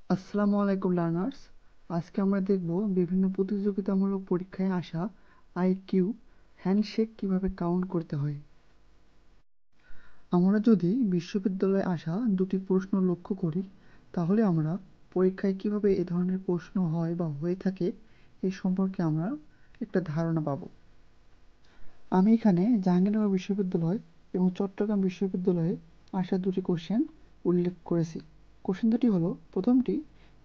আসসালামু আলাইকুম লার্নার্স। আজকে আমরা দেখব বিভিন্ন প্রতিযোগিতামূলক পরীক্ষায় আসা আইকিউ হ্যান্ডশেক কিভাবে কাউন্ট করতে হয়। আমরা যদি বিশ্ববিদ্যালয়ে আসা দুটি প্রশ্ন লক্ষ্য করি, তাহলে আমরা পরীক্ষায় কিভাবে এ ধরনের প্রশ্ন হয় বা হয়ে থাকে এই সম্পর্কে আমরা একটা ধারণা পাব। আমি এখানে জাহাঙ্গীরনগর বিশ্ববিদ্যালয় এবং চট্টগ্রাম বিশ্ববিদ্যালয়ে আসা দুটি কোশ্চেন উল্লেখ করেছি। কোশ্চেন দুটি হলো, প্রথমটি,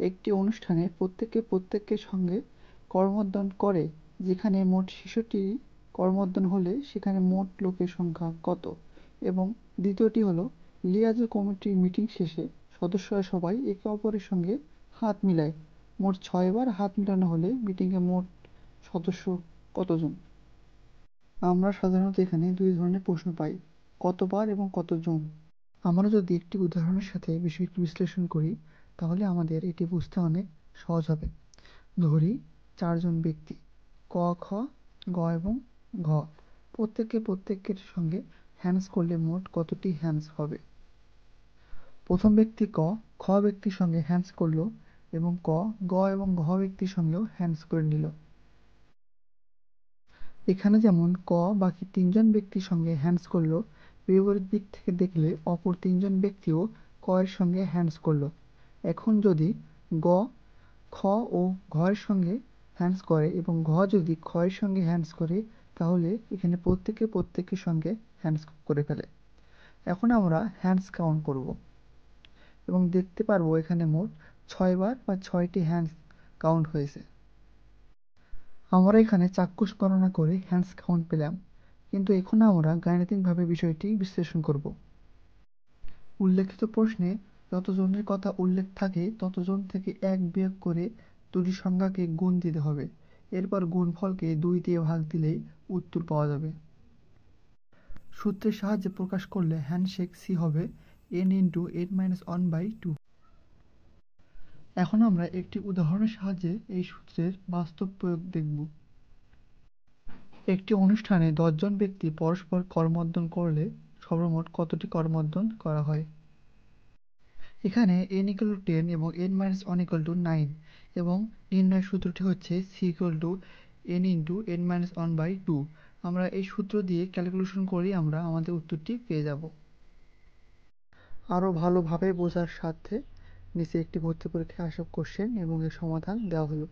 একটি অনুষ্ঠানে প্রত্যেকের সঙ্গে করমর্দন করে, যেখানে মোট ৬৬টি করমর্দন হলে সেখানে মোট লোকের সংখ্যা কত? এবং দ্বিতীয়টি হলো, লিয়াজোঁ কমিটির মিটিং শেষে সদস্যরা সবাই একে অপরের সঙ্গে হাত মিলায়, মোট ৬ বার হাত মিলানো হলে মিটিংয়ে মোট সদস্য কতজন? আমরা সাধারণত এখানে দুই ধরনের প্রশ্ন পাই, কতবার এবং কতজন। আমরা যদি একটি উদাহরণের সাথে বিষয়টি বিশ্লেষণ করি, তাহলে আমাদের এটি বুঝতে অনেক সহজ হবে। ধরি 4 জন ব্যক্তি, ক, খ, গ এবং ঘ প্রত্যেকের সঙ্গে হ্যান্ডস করলে মোট কতটি হ্যান্ডস হবে? প্রথম ব্যক্তি ক খ ব্যক্তির সঙ্গে হ্যান্ডস করলো এবং ক গ এবং ঘ ব্যক্তির সঙ্গেও হ্যান্ডস করে নিল। এখানে যেমন ক বাকি 3জন ব্যক্তির সঙ্গে হ্যান্ডস করলো, বিপরীত দিক থেকে দেখলে অপর 3জন ব্যক্তিও ক এর সঙ্গে হ্যান্ডস করলো। এখন যদি গ খ ও ঘ এর সঙ্গে হ্যান্ডস করে এবং ঘ যদি খ এর সঙ্গে হ্যান্ডস করে, তাহলে এখানে প্রত্যেকের সঙ্গে হ্যান্ডস করে ফেলে। এখন আমরা হ্যান্ডস কাউন্ট করব এবং দেখতে পারবো এখানে মোট 6 বার বা 6টি হ্যান্ডস কাউন্ট হয়েছে। আমরা এখানে চাক্ষুষ গণনা করে হ্যান্ডস কাউন্ট পেলাম, কিন্তু এখন আমরা গাণিতিকভাবে বিষয়টি বিশ্লেষণ করব। উল্লেখিত প্রশ্নে যতজনের কথা উল্লেখ থাকে ততজন থেকে 1 বিয়োগ করে দুটি সংখ্যাকে গুণ দিতে হবে। এরপর গুণফলকে 2 দিয়ে ভাগ দিলেই উত্তর পাওয়া যাবে। সূত্রের সাহায্যে প্রকাশ করলে হ্যান্ডশেক সি হবে n × n-1/2। এখন আমরা একটি উদাহরণের সাহায্যে এই সূত্রের বাস্তব প্রয়োগ দেখব। একটি অনুষ্ঠানে 10 জন ব্যক্তি পরস্পর করমর্দন করলে সর্বমোট কতটি করমর্দন করা হয়? এখানে n = 10 এবং n-1 = 9 এবং নির্ণয়ের সূত্রটি হচ্ছে c = n × n-1/2। আমরা এই সূত্র দিয়ে ক্যালকুলেশন করেই আমরা আমাদের উত্তরটি পেয়ে যাব। আরও ভালোভাবে বোঝার স্বার্থে নিচে একটি ভর্তি পরীক্ষায় আসা কোশ্চেন এবং এর সমাধান দেওয়া হলো।